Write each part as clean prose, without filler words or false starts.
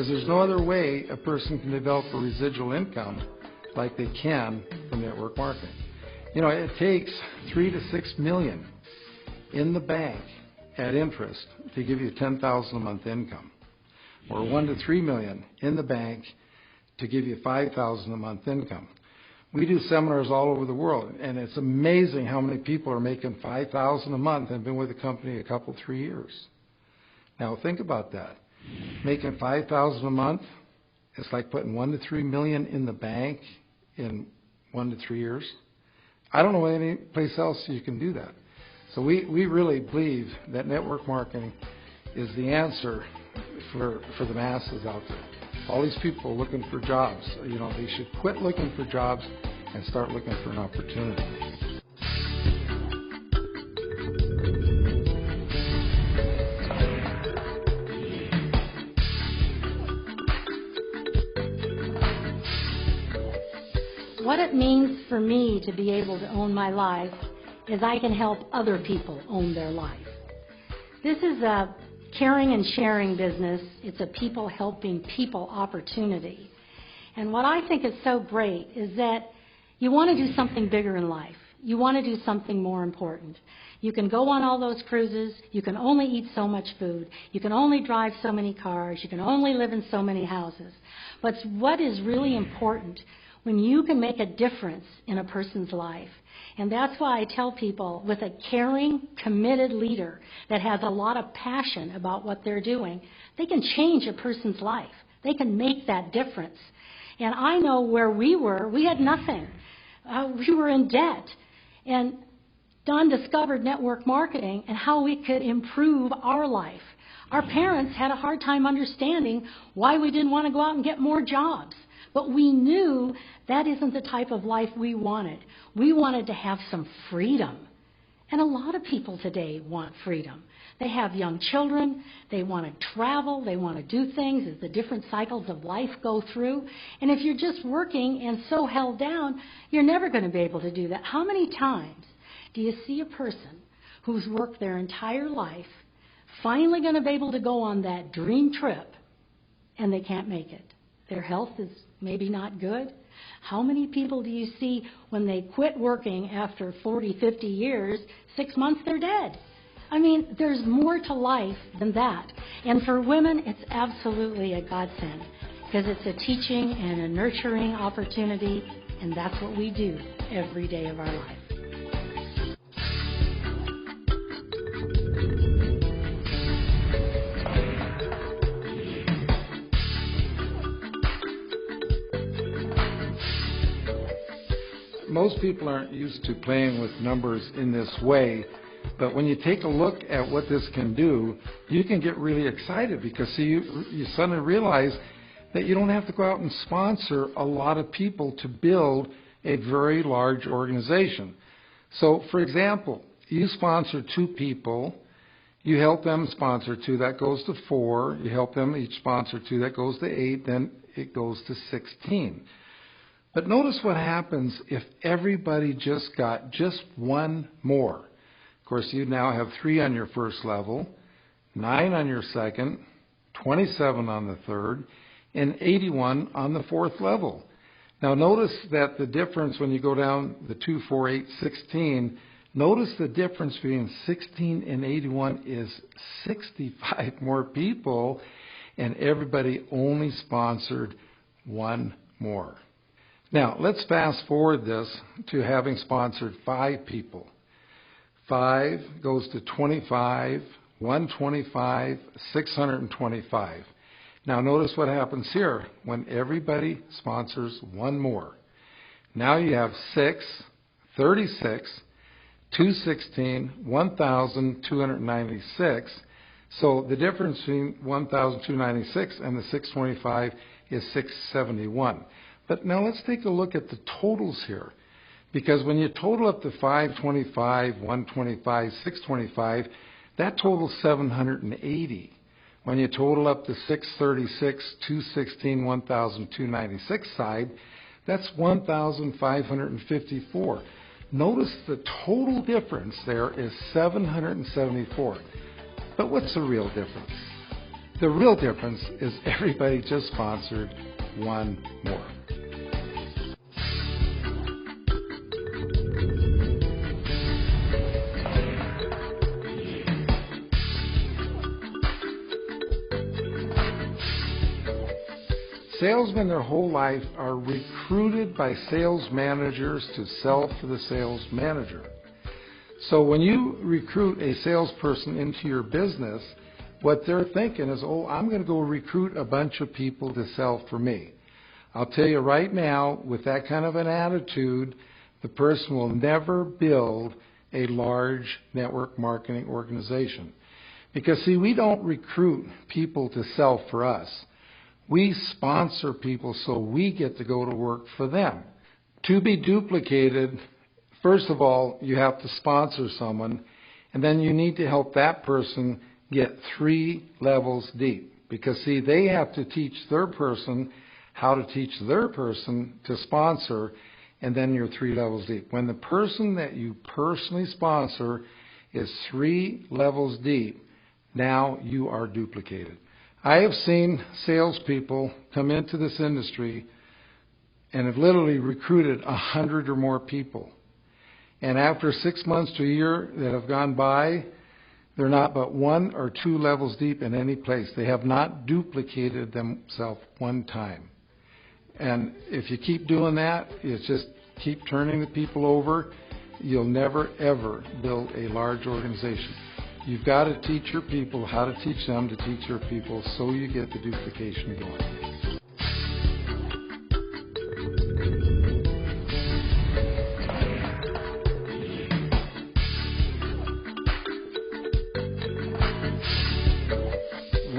because there's no other way a person can develop a residual income like they can from network marketing. You know, it takes 3 to 6 million in the bank at interest to give you $10,000 a month income, or 1 to 3 million in the bank to give you $5,000 a month income. We do seminars all over the world, and it's amazing how many people are making $5,000 a month and have been with the company a couple, 3 years. Now think about that. Making $5,000 a month, it's like putting 1 to 3 million in the bank in 1 to 3 years. I don't know any place else you can do that. So we really believe that network marketing is the answer for the masses out there. All these people looking for jobs, you know, they should quit looking for jobs and start looking for an opportunity. What it means for me to be able to own my life is I can help other people own their life. This is a caring and sharing business. It's a people helping people opportunity. And what I think is so great is that you want to do something bigger in life. You want to do something more important. You can go on all those cruises. You can only eat so much food. You can only drive so many cars. You can only live in so many houses. But what is really important when you can make a difference in a person's life. And that's why I tell people, with a caring, committed leader that has a lot of passion about what they're doing, they can change a person's life. They can make that difference. And I know where we were, we had nothing. We were in debt. And Don discovered network marketing and how we could improve our life. Our parents had a hard time understanding why we didn't want to go out and get more jobs. But we knew that isn't the type of life we wanted. We wanted to have some freedom. And a lot of people today want freedom. They have young children. They want to travel. They want to do things as the different cycles of life go through. And if you're just working and so held down, you're never going to be able to do that. How many times do you see a person who's worked their entire life finally going to be able to go on that dream trip and they can't make it? Their health is maybe not good. How many people do you see when they quit working after 40, 50 years, 6 months they're dead? I mean, there's more to life than that. And for women, it's absolutely a godsend because it's a teaching and a nurturing opportunity, and that's what we do every day of our life. Most people aren't used to playing with numbers in this way, but when you take a look at what this can do, you can get really excited because, see, you suddenly realize that you don't have to go out and sponsor a lot of people to build a very large organization. So, for example, you sponsor 2 people, you help them sponsor 2, that goes to 4, you help them each sponsor 2, that goes to 8, then it goes to 16. But notice what happens if everybody just got just 1 more. Of course, you now have 3 on your first level, 9 on your second, 27 on the third, and 81 on the 4th level. Now notice that the difference when you go down the 2, 4, 8, 16, notice the difference between 16 and 81 is 65 more people, and everybody only sponsored 1 more. Now, let's fast forward this to having sponsored 5 people. 5 goes to 25, 125, 625. Now, notice what happens here when everybody sponsors 1 more. Now you have 6, 36, 216, 1,296. So the difference between 1,296 and the 625 is 671. But now let's take a look at the totals here. Because when you total up the 525, 125, 625, that totals 780. When you total up the 636, 216, 1,296 side, that's 1,554. Notice the total difference there is 774. But what's the real difference? The real difference is everybody just sponsored one more. Salesmen their whole life are recruited by sales managers to sell for the sales manager. So when you recruit a salesperson into your business, what they're thinking is, oh, I'm going to go recruit a bunch of people to sell for me. I'll tell you right now, with that kind of an attitude, the person will never build a large network marketing organization. Because, see, we don't recruit people to sell for us. We sponsor people so we get to go to work for them. To be duplicated, first of all, you have to sponsor someone, and then you need to help that person get 3 levels deep. Because, see, they have to teach their person how to teach their person to sponsor, and then you're 3 levels deep. When the person that you personally sponsor is 3 levels deep, now you are duplicated. I have seen salespeople come into this industry and have literally recruited 100 or more people. And after 6 months to a year that have gone by, they're not but 1 or 2 levels deep in any place. They have not duplicated themselves one time. And if you keep doing that, it's just keep turning the people over. You'll never, ever build a large organization. You've got to teach your people how to teach them to teach your people so you get the duplication going.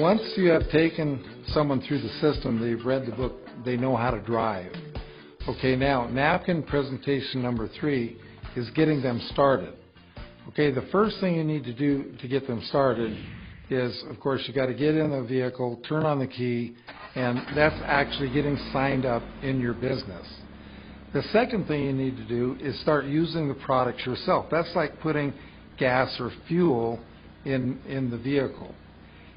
Once you have taken someone through the system, they've read the book, they know how to drive. Okay, now, napkin presentation number 3 is getting them started. Okay, the first thing you need to do to get them started is, of course, you got to get in the vehicle, turn on the key, and that's actually getting signed up in your business. The second thing you need to do is start using the products yourself. That's like putting gas or fuel in the vehicle.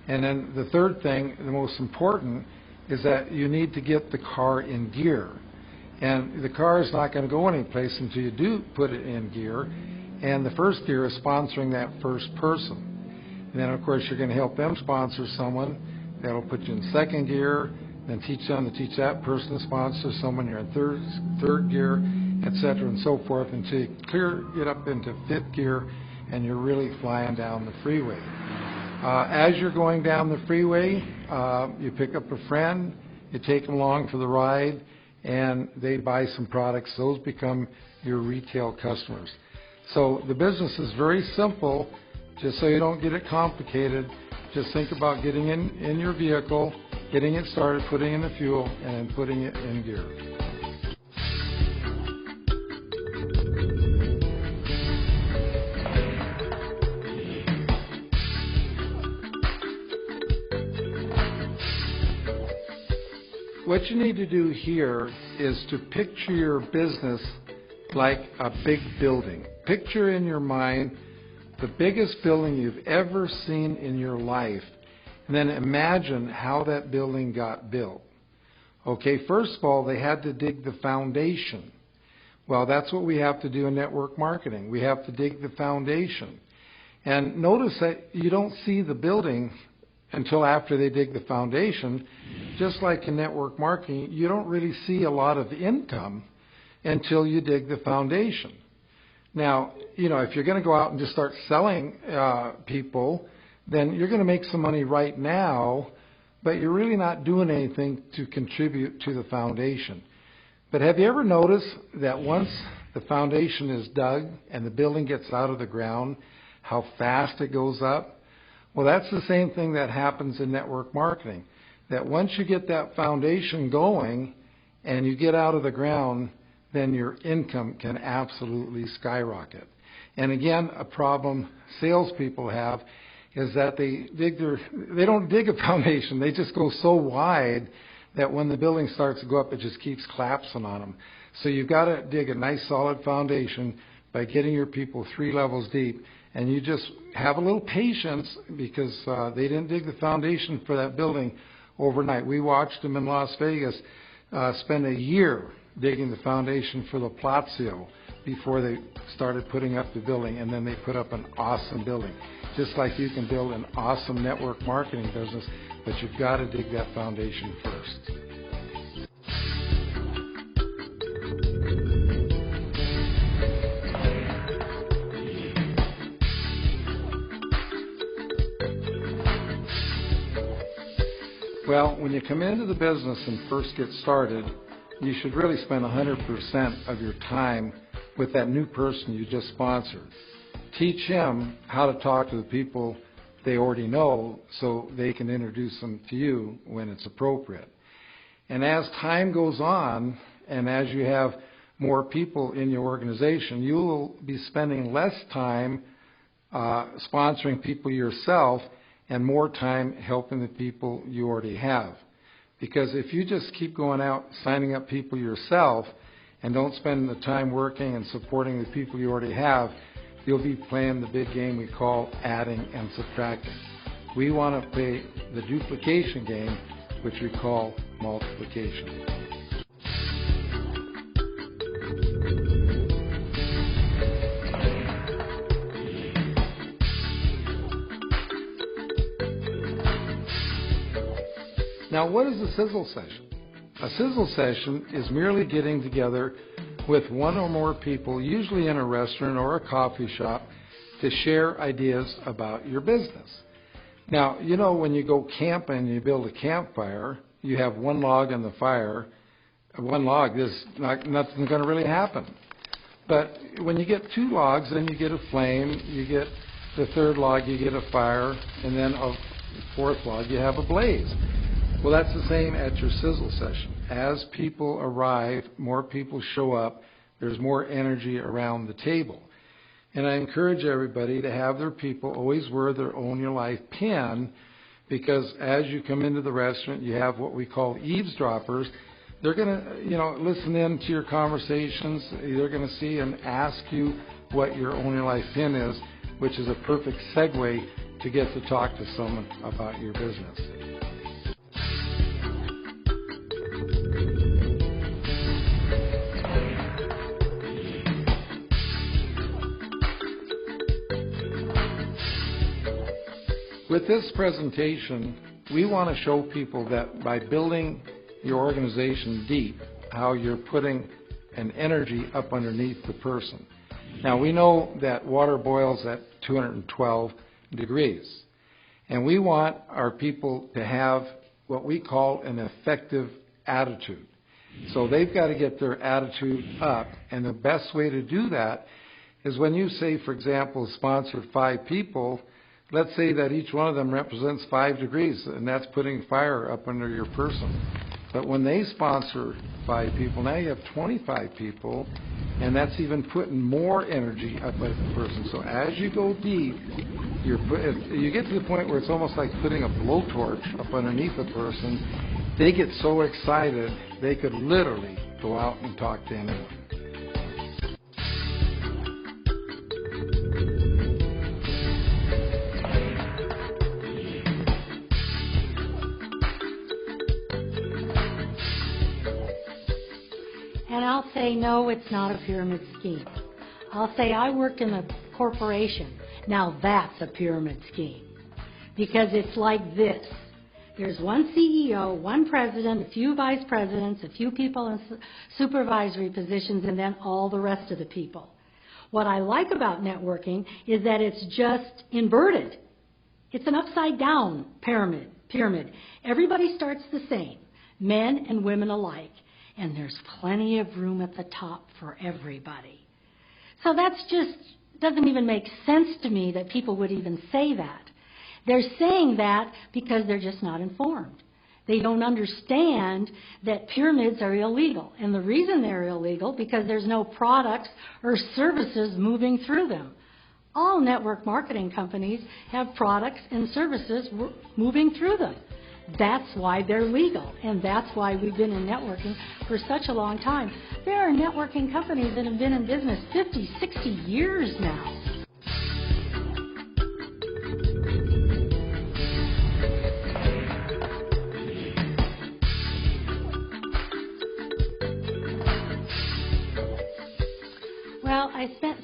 And then the third thing, the most important, is that you need to get the car in gear. And the car is not going to go anyplace until you do put it in gear. And the first gear is sponsoring that first person. And then, of course, you're going to help them sponsor someone. That'll put you in second gear, then teach them to teach that person to sponsor someone. You're in third gear, etc., and so forth, until you get up into 5th gear, and you're really flying down the freeway. As you're going down the freeway, you pick up a friend, you take them along for the ride, and they buy some products. Those become your retail customers. So the business is very simple. Just so you don't get it complicated, just think about getting in your vehicle, getting it started, putting in the fuel, and then putting it in gear. What you need to do here is to picture your business like a big building. Picture in your mind the biggest building you've ever seen in your life, and then imagine how that building got built. Okay, first of all, they had to dig the foundation. Well, that's what we have to do in network marketing. We have to dig the foundation. And notice that you don't see the building until after they dig the foundation. Just like in network marketing, you don't really see a lot of income until you dig the foundation. Now, if you're going to go out and just start selling people, then you're going to make some money right now, but you're really not doing anything to contribute to the foundation. But have you ever noticed that once the foundation is dug and the building gets out of the ground, how fast it goes up? Well, that's the same thing that happens in network marketing, that once you get that foundation going and you get out of the ground, then your income can absolutely skyrocket. And again, a problem salespeople have is that they don't dig a foundation. They just go so wide that when the building starts to go up, it just keeps collapsing on them. So you've got to dig a nice solid foundation by getting your people 3 levels deep, And you just have a little patience because they didn't dig the foundation for that building overnight. We watched them in Las Vegas spend a year digging the foundation for the Palazzo before they started putting up the building, and then they put up an awesome building. Just like you can build an awesome network marketing business, but you've got to dig that foundation first. Well, when you come into the business and first get started, you should really spend 100% of your time with that new person you just sponsored. Teach him how to talk to the people they already know so they can introduce them to you when it's appropriate. And as time goes on, and as you have more people in your organization, you will be spending less time sponsoring people yourself and more time helping the people you already have. Because if you just keep going out signing up people yourself and don't spend the time working and supporting the people you already have, you'll be playing the big game we call adding and subtracting. We want to play the duplication game, which we call multiplication. Now, what is a sizzle session? A sizzle session is merely getting together with one or more people, usually in a restaurant or a coffee shop, to share ideas about your business. Now, you know, when you go camping and you build a campfire, you have one log on the fire. One log, nothing's going to really happen. But when you get two logs, then you get a flame. You get the third log, you get a fire, and then a fourth log, you have a blaze. Well, that's the same at your sizzle session. As people arrive, more people show up, there's more energy around the table. And I encourage everybody to have their people always wear their Own Your Life pin, because as you come into the restaurant, you have what we call eavesdroppers. They're going to, listen in to your conversations. They're going to see and ask you what your Own Your Life pin is, which is a perfect segue to get to talk to someone about your business. With this presentation, we want to show people that by building your organization deep, how you're putting an energy up underneath the person. Now, we know that water boils at 212 degrees, and we want our people to have what we call an effective attitude. So they've got to get their attitude up, and the best way to do that is when you say, for example, sponsor 5 people, let's say that each one of them represents 5 degrees, and that's putting fire up under your person. But when they sponsor 5 people, now you have 25 people, and that's even putting more energy up at the person. So as you go deep, you get to the point where it's almost like putting a blowtorch up underneath the person. They get so excited, they could literally go out and talk to anyone. And I'll say, no, it's not a pyramid scheme. I'll say, I worked in a corporation. Now that's a pyramid scheme. Because it's like this. There's one CEO, one president, a few vice presidents, a few people in supervisory positions, and then all the rest of the people. What I like about networking is that it's just inverted. It's an upside-down pyramid. Everybody starts the same, men and women alike. And there's plenty of room at the top for everybody. So that's just, doesn't even make sense to me that people would even say that. They're saying that because they're just not informed. They don't understand that pyramids are illegal. And the reason they're illegal, because there's no products or services moving through them. All network marketing companies have products and services moving through them. That's why they're legal, and that's why we've been in networking for such a long time. There are networking companies that have been in business 50, 60 years now. Well, I spent